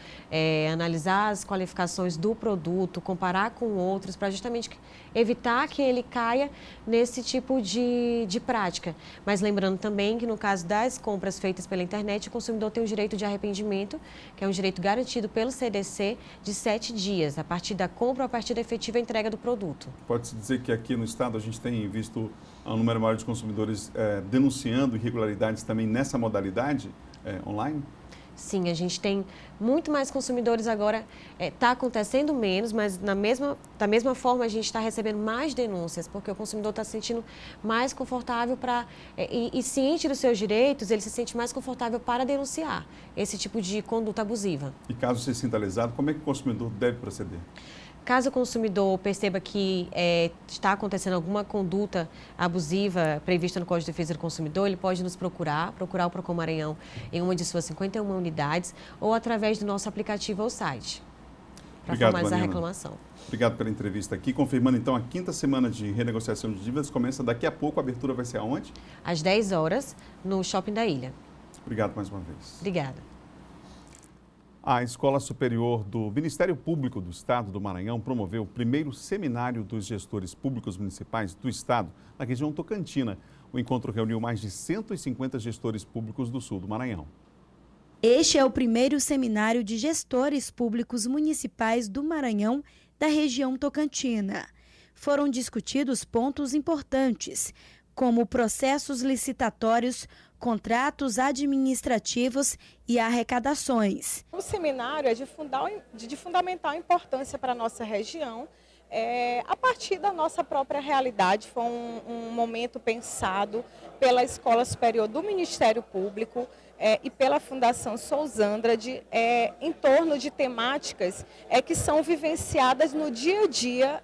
analisar as qualificações do produto, comparar com outros, para justamente evitar que ele caia nesse tipo de prática. Mas lembrando também que no caso das compras feitas pela internet, o consumidor tem o direito de arrependimento, que é um direito garantido pelo CDC de 7 dias, a partir da compra ou a partir da efetiva entrega do produto. Pode-se dizer que aqui no estado a gente tem visto um número maior de consumidores denunciando irregularidades também nessa modalidade online? Sim, a gente tem muito mais consumidores agora, está acontecendo menos, mas da mesma forma a gente está recebendo mais denúncias, porque o consumidor está se sentindo mais confortável e ciente dos seus direitos, ele se sente mais confortável para denunciar esse tipo de conduta abusiva. E caso se sinta lesado, como é que o consumidor deve proceder? Caso o consumidor perceba que está acontecendo alguma conduta abusiva prevista no Código de Defesa do Consumidor, ele pode nos procurar o Procon Maranhão em uma de suas 51 unidades ou através do nosso aplicativo ou site, para formalizar a reclamação. Obrigado pela entrevista aqui. Confirmando, então, a 5ª semana de renegociação de dívidas começa daqui a pouco. A abertura vai ser aonde? Às 10 horas, no Shopping da Ilha. Obrigado mais uma vez. Obrigada. A Escola Superior do Ministério Público do Estado do Maranhão promoveu o primeiro seminário dos gestores públicos municipais do Estado, na região Tocantina. O encontro reuniu mais de 150 gestores públicos do sul do Maranhão. Este é o primeiro seminário de gestores públicos municipais do Maranhão, da região Tocantina. Foram discutidos pontos importantes, como processos licitatórios, contratos administrativos e arrecadações. O seminário é de fundamental importância para a nossa região, a partir da nossa própria realidade. Foi um momento pensado pela Escola Superior do Ministério Público e pela Fundação Sousandrade em torno de temáticas que são vivenciadas no dia a dia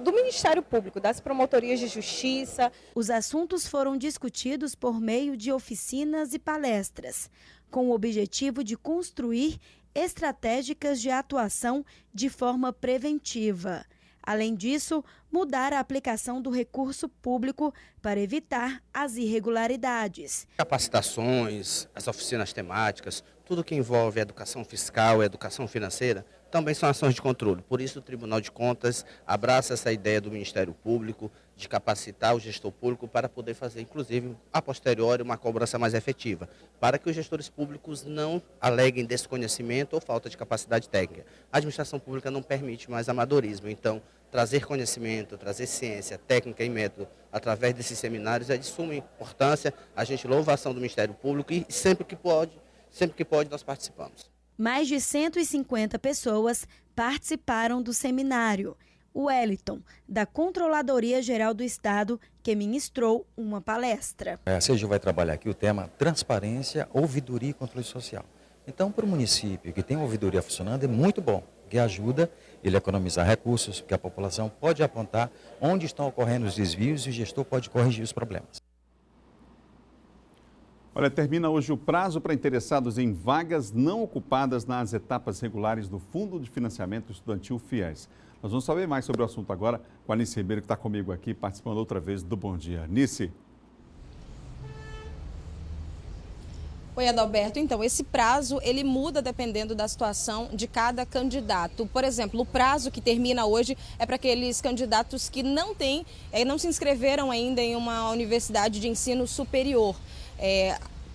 do Ministério Público, das promotorias de justiça. Os assuntos foram discutidos por meio de oficinas e palestras, com o objetivo de construir estratégicas de atuação de forma preventiva. Além disso, mudar a aplicação do recurso público para evitar as irregularidades. Capacitações, as oficinas temáticas, tudo que envolve educação fiscal e educação financeira, também são ações de controle. Por isso, o Tribunal de Contas abraça essa ideia do Ministério Público de capacitar o gestor público para poder fazer, inclusive, a posteriori, uma cobrança mais efetiva, para que os gestores públicos não aleguem desconhecimento ou falta de capacidade técnica. A administração pública não permite mais amadorismo, então, trazer conhecimento, trazer ciência, técnica e método através desses seminários é de suma importância. A gente louva a ação do Ministério Público e sempre que pode nós participamos. Mais de 150 pessoas participaram do seminário. O Wellington, da Controladoria Geral do Estado, que ministrou uma palestra. A CGU vai trabalhar aqui o tema transparência, ouvidoria e controle social. Então, para o município que tem ouvidoria funcionando, é muito bom, que ajuda ele a economizar recursos, porque a população pode apontar onde estão ocorrendo os desvios e o gestor pode corrigir os problemas. Olha, termina hoje o prazo para interessados em vagas não ocupadas nas etapas regulares do Fundo de Financiamento Estudantil FIES. Nós vamos saber mais sobre o assunto agora com a Nice Ribeiro, que está comigo aqui, participando outra vez do Bom Dia. Nice. Oi, Adalberto. Então, esse prazo, ele muda dependendo da situação de cada candidato. Por exemplo, o prazo que termina hoje é para aqueles candidatos que não se inscreveram ainda em uma universidade de ensino superior.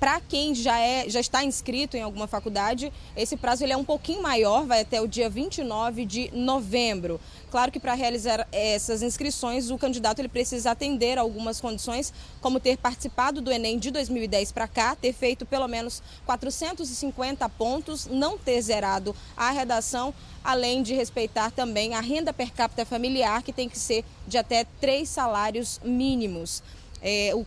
Para quem já está inscrito em alguma faculdade, esse prazo ele é um pouquinho maior, vai até o dia 29 de novembro. Claro que para realizar essas inscrições, o candidato ele precisa atender a algumas condições, como ter participado do Enem de 2010 para cá, ter feito pelo menos 450 pontos, não ter zerado a redação, além de respeitar também a renda per capita familiar, que tem que ser de até 3 salários mínimos.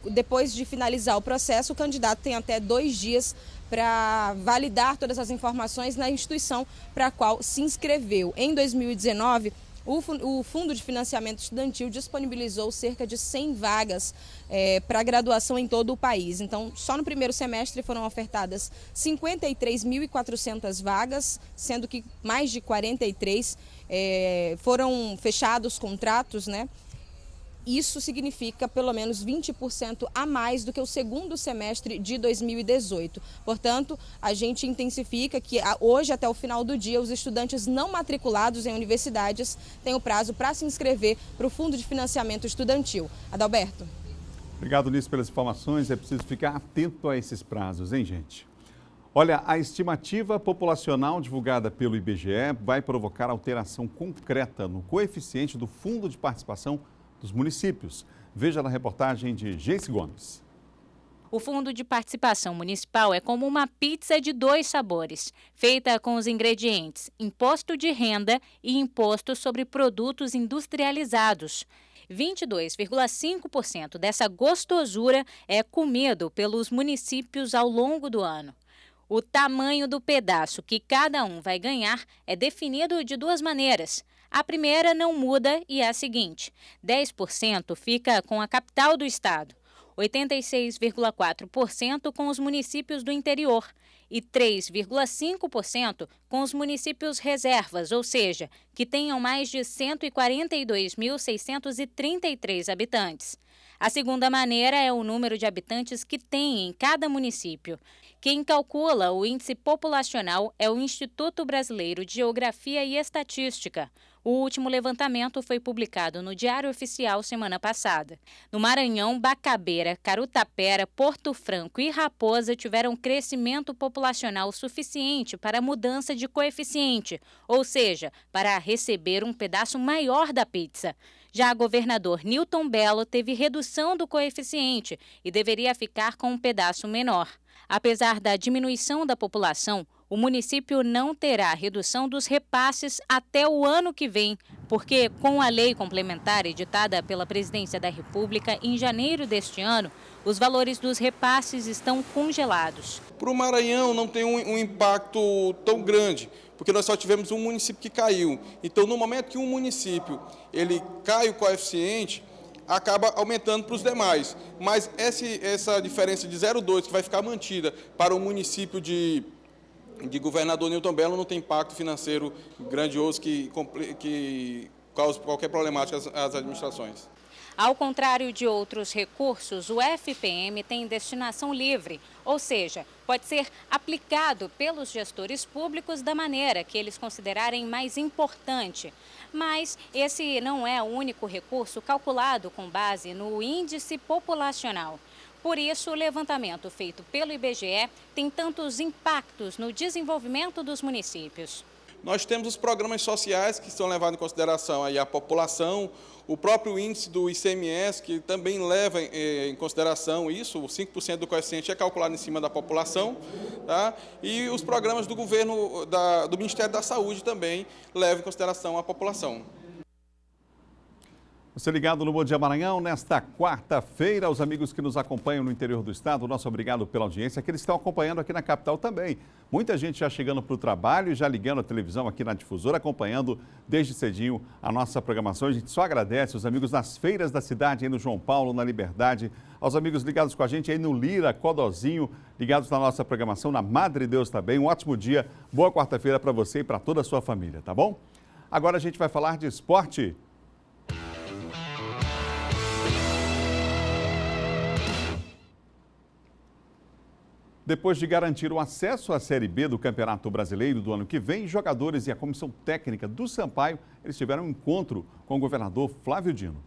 Depois de finalizar o processo, o candidato tem até 2 dias para validar todas as informações na instituição para a qual se inscreveu. Em 2019, o Fundo de Financiamento Estudantil disponibilizou cerca de 100 vagas para graduação em todo o país. Então, só no primeiro semestre foram ofertadas 53.400 vagas, sendo que mais de 43 foram fechados contratos, né? Isso significa pelo menos 20% a mais do que o segundo semestre de 2018. Portanto, a gente intensifica que hoje, até o final do dia, os estudantes não matriculados em universidades têm o prazo para se inscrever para o Fundo de Financiamento Estudantil. Adalberto. Obrigado, Nisso, pelas informações. É preciso ficar atento a esses prazos, hein, gente? Olha, a estimativa populacional divulgada pelo IBGE vai provocar alteração concreta no coeficiente do Fundo de Participação dos municípios. Veja na reportagem de Geice Gomes. O Fundo de Participação Municipal é como uma pizza de 2 sabores, feita com os ingredientes imposto de renda e imposto sobre produtos industrializados. 22,5% dessa gostosura é comido pelos municípios ao longo do ano. O tamanho do pedaço que cada um vai ganhar é definido de 2 maneiras. A primeira não muda e é a seguinte: 10% fica com a capital do estado, 86,4% com os municípios do interior e 3,5% com os municípios reservas, ou seja, que tenham mais de 142.633 habitantes. A segunda maneira é o número de habitantes que tem em cada município. Quem calcula o índice populacional é o Instituto Brasileiro de Geografia e Estatística. O último levantamento foi publicado no Diário Oficial semana passada. No Maranhão, Bacabeira, Carutapera, Porto Franco e Raposa tiveram crescimento populacional suficiente para a mudança de coeficiente, ou seja, para receber um pedaço maior da pizza. Já o governador Newton Bello teve redução do coeficiente e deveria ficar com um pedaço menor. Apesar da diminuição da população, O município não terá redução dos repasses até o ano que vem, porque com a lei complementar editada pela Presidência da República em janeiro deste ano, os valores dos repasses estão congelados. Para o Maranhão não tem um impacto tão grande, porque nós só tivemos um município que caiu. Então, no momento que um município ele cai o coeficiente, acaba aumentando para os demais. Mas essa diferença de 0,2 que vai ficar mantida para o município de Governador Newton Belo não tem impacto financeiro grandioso que cause qualquer problemática às administrações. Ao contrário de outros recursos, o FPM tem destinação livre, ou seja, pode ser aplicado pelos gestores públicos da maneira que eles considerarem mais importante. Mas esse não é o único recurso calculado com base no índice populacional. Por isso, o levantamento feito pelo IBGE tem tantos impactos no desenvolvimento dos municípios. Nós temos os programas sociais que são levados em consideração aí a população, o próprio índice do ICMS, que também leva em consideração isso, o 5% do coeficiente é calculado em cima da população, tá? E os programas do governo, do Ministério da Saúde também levam em consideração a população. Você ligado no Bom Dia Maranhão, nesta quarta-feira, os amigos que nos acompanham no interior do estado, nosso obrigado pela audiência, que eles estão acompanhando aqui na capital também. Muita gente já chegando para o trabalho e já ligando a televisão aqui na difusora, acompanhando desde cedinho a nossa programação. A gente só agradece os amigos nas feiras da cidade, aí no João Paulo, na Liberdade, aos amigos ligados com a gente aí no Lira, Codozinho, ligados na nossa programação, na Madre Deus também. Um ótimo dia, boa quarta-feira para você e para toda a sua família, tá bom? Agora a gente vai falar de esporte. Depois de garantir o acesso à Série B do Campeonato Brasileiro do ano que vem, jogadores e a comissão técnica do Sampaio, eles tiveram um encontro com o governador Flávio Dino.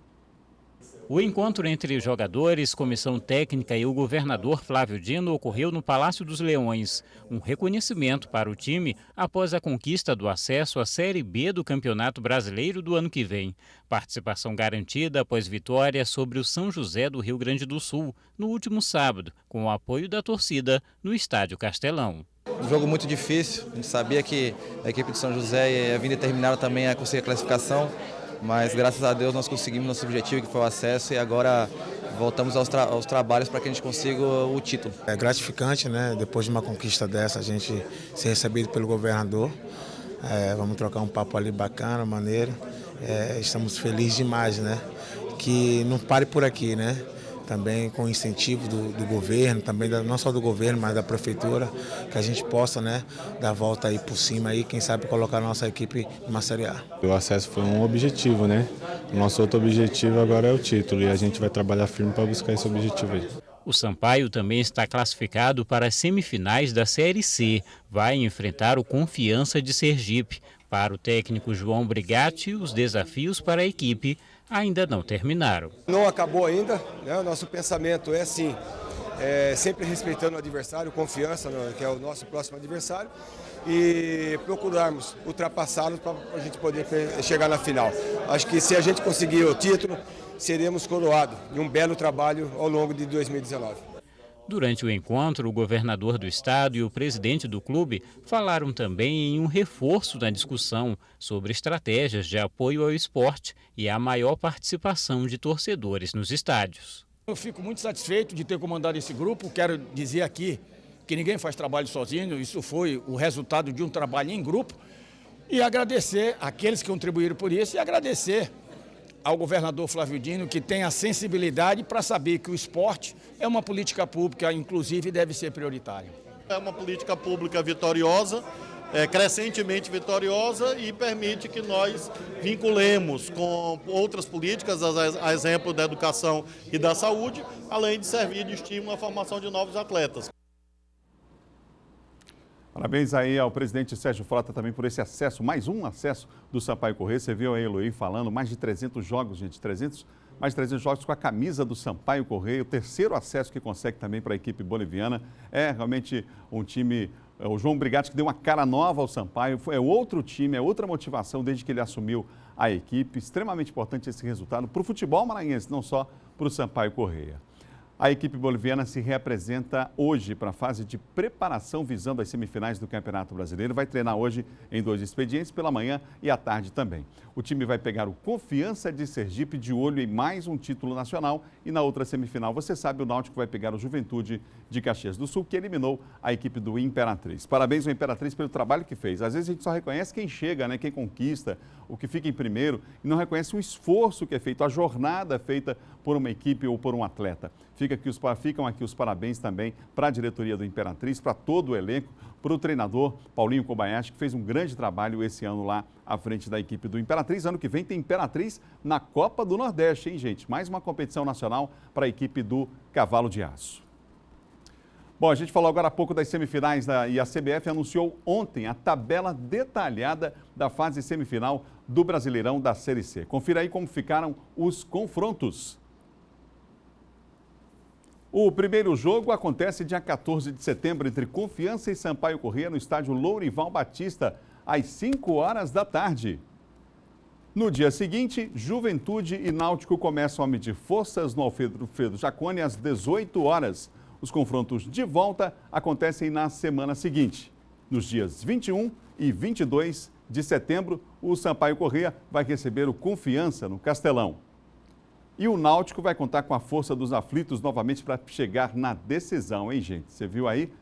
O encontro entre jogadores, comissão técnica e o governador Flávio Dino ocorreu no Palácio dos Leões. Um reconhecimento para o time após a conquista do acesso à Série B do Campeonato Brasileiro do ano que vem. Participação garantida após vitória sobre o São José do Rio Grande do Sul, no último sábado, com o apoio da torcida no Estádio Castelão. Um jogo muito difícil, a gente sabia que a equipe de São José ia vir determinada também a conseguir a classificação. Mas, graças a Deus, nós conseguimos nosso objetivo, que foi o acesso, e agora voltamos aos trabalhos para que a gente consiga o título. É gratificante, né? Depois de uma conquista dessa, a gente ser recebido pelo governador. Vamos trocar um papo ali bacana, maneiro. Estamos felizes demais, né? Que não pare por aqui, né? Também com incentivo do governo, também não só do governo, mas da prefeitura, que a gente possa, né, dar a volta aí por cima aí, quem sabe colocar a nossa equipe numa Série A. O acesso foi um objetivo, né? O nosso outro objetivo agora é o título e a gente vai trabalhar firme para buscar esse objetivo aí. O Sampaio também está classificado para as semifinais da Série C. Vai enfrentar o Confiança de Sergipe. Para o técnico João Brigatti, os desafios para a equipe ainda não terminaram. Não acabou ainda, né? O nosso pensamento é assim, sempre respeitando o adversário, confiança, que é o nosso próximo adversário, e procurarmos ultrapassá-los para a gente poder chegar na final. Acho que se a gente conseguir o título, seremos coroados de um belo trabalho ao longo de 2019. Durante o encontro, o governador do estado e o presidente do clube falaram também em um reforço na discussão sobre estratégias de apoio ao esporte e a maior participação de torcedores nos estádios. Eu fico muito satisfeito de ter comandado esse grupo. Quero dizer aqui que ninguém faz trabalho sozinho, isso foi o resultado de um trabalho em grupo. E agradecer àqueles que contribuíram por isso e agradecer ao governador Flávio Dino, que tem a sensibilidade para saber que o esporte é uma política pública, inclusive deve ser prioritária. É uma política pública vitoriosa, crescentemente vitoriosa, e permite que nós vinculemos com outras políticas, a exemplo da educação e da saúde, além de servir de estímulo à formação de novos atletas. Parabéns aí ao presidente Sérgio Frota também por esse acesso, mais um acesso do Sampaio Corrêa. Você viu aí a Eloy falando, mais de 300 jogos, gente, mais de 300 jogos com a camisa do Sampaio Corrêa, o terceiro acesso que consegue também para a equipe boliviana. É realmente um time, o João Brigatti, que deu uma cara nova ao Sampaio, é outro time, é outra motivação desde que ele assumiu a equipe. Extremamente importante esse resultado para o futebol maranhense, não só para o Sampaio Corrêa. A equipe boliviana se reapresenta hoje para a fase de preparação visando as semifinais do Campeonato Brasileiro. Vai treinar hoje em 2 expedientes, pela manhã e à tarde também. O time vai pegar o Confiança de Sergipe de olho em mais um título nacional e na outra semifinal, você sabe, o Náutico vai pegar o Juventude de Caxias do Sul, que eliminou a equipe do Imperatriz. Parabéns ao Imperatriz pelo trabalho que fez. Às vezes a gente só reconhece quem chega, né? Quem conquista, o que fica em primeiro e não reconhece o esforço que é feito, a jornada feita por uma equipe ou por um atleta. Ficam aqui os parabéns também para a diretoria do Imperatriz, para todo o elenco, para o treinador Paulinho Kobayashi, que fez um grande trabalho esse ano lá à frente da equipe do Imperatriz. Ano que vem tem Imperatriz na Copa do Nordeste, hein, gente? Mais uma competição nacional para a equipe do Cavalo de Aço. Bom, a gente falou agora há pouco das semifinais e a CBF anunciou ontem a tabela detalhada da fase semifinal do Brasileirão da Série C. Confira aí como ficaram os confrontos. O primeiro jogo acontece dia 14 de setembro entre Confiança e Sampaio Corrêa no estádio Lourival Batista, às 5 horas da tarde. No dia seguinte, Juventude e Náutico começam a medir forças no Alfredo Jaconi às 18 horas. Os confrontos de volta acontecem na semana seguinte. Nos dias 21 e 22 de setembro, o Sampaio Corrêa vai receber o Confiança no Castelão. E o Náutico vai contar com a força dos aflitos novamente para chegar na decisão, hein, gente? Você viu aí?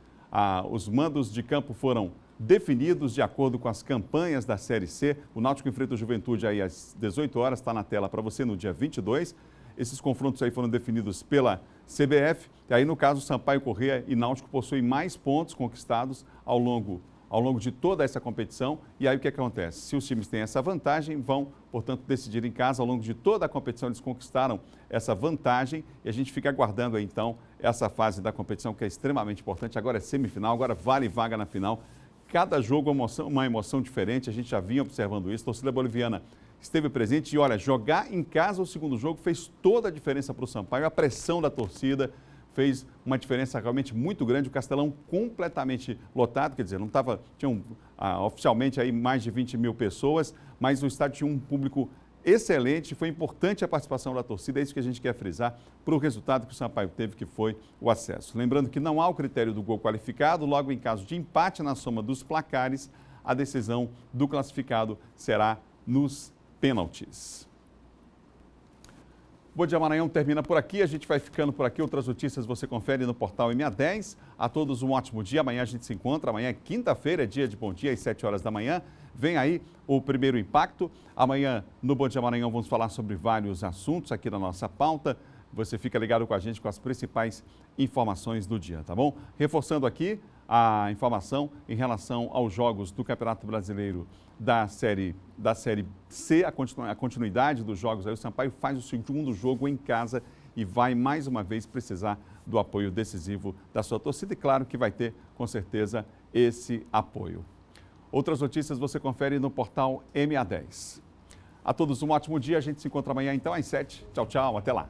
Os mandos de campo foram definidos de acordo com as campanhas da Série C. O Náutico enfrenta o Juventude aí às 18 horas, está na tela para você no dia 22. Esses confrontos aí foram definidos pela CBF. E aí, no caso, Sampaio Corrêa e Náutico possuem mais pontos conquistados ao longo de toda essa competição. E aí o que acontece? Se os times têm essa vantagem, vão, portanto, decidir em casa. Ao longo de toda a competição, eles conquistaram essa vantagem e a gente fica aguardando aí, então, essa fase da competição que é extremamente importante. Agora é semifinal, agora vale vaga na final. Cada jogo é uma emoção diferente, a gente já vinha observando isso. A torcida boliviana esteve presente e, olha, jogar em casa o segundo jogo fez toda a diferença para o Sampaio. A pressão da torcida fez uma diferença realmente muito grande, o Castelão completamente lotado, quer dizer, tinham oficialmente aí mais de 20 mil pessoas, mas o estádio tinha um público excelente, foi importante a participação da torcida, é isso que a gente quer frisar para o resultado que o Sampaio teve, que foi o acesso. Lembrando que não há o critério do gol qualificado, logo em caso de empate na soma dos placares, a decisão do classificado será nos pênaltis. Bom Dia Maranhão termina por aqui, a gente vai ficando por aqui. Outras notícias você confere no portal MA10. A todos um ótimo dia, amanhã a gente se encontra. Amanhã é quinta-feira, é dia de Bom Dia, às 7 horas da manhã. Vem aí o primeiro impacto. Amanhã no Bom Dia Maranhão vamos falar sobre vários assuntos aqui na nossa pauta. Você fica ligado com a gente com as principais informações do dia, tá bom? Reforçando aqui a informação em relação aos jogos do Campeonato Brasileiro da Série C, a continuidade dos jogos. Aí o Sampaio faz o segundo jogo em casa e vai mais uma vez precisar do apoio decisivo da sua torcida e claro que vai ter com certeza esse apoio. Outras notícias você confere no portal MA10. A todos um ótimo dia, a gente se encontra amanhã então às 7. Tchau, tchau, até lá.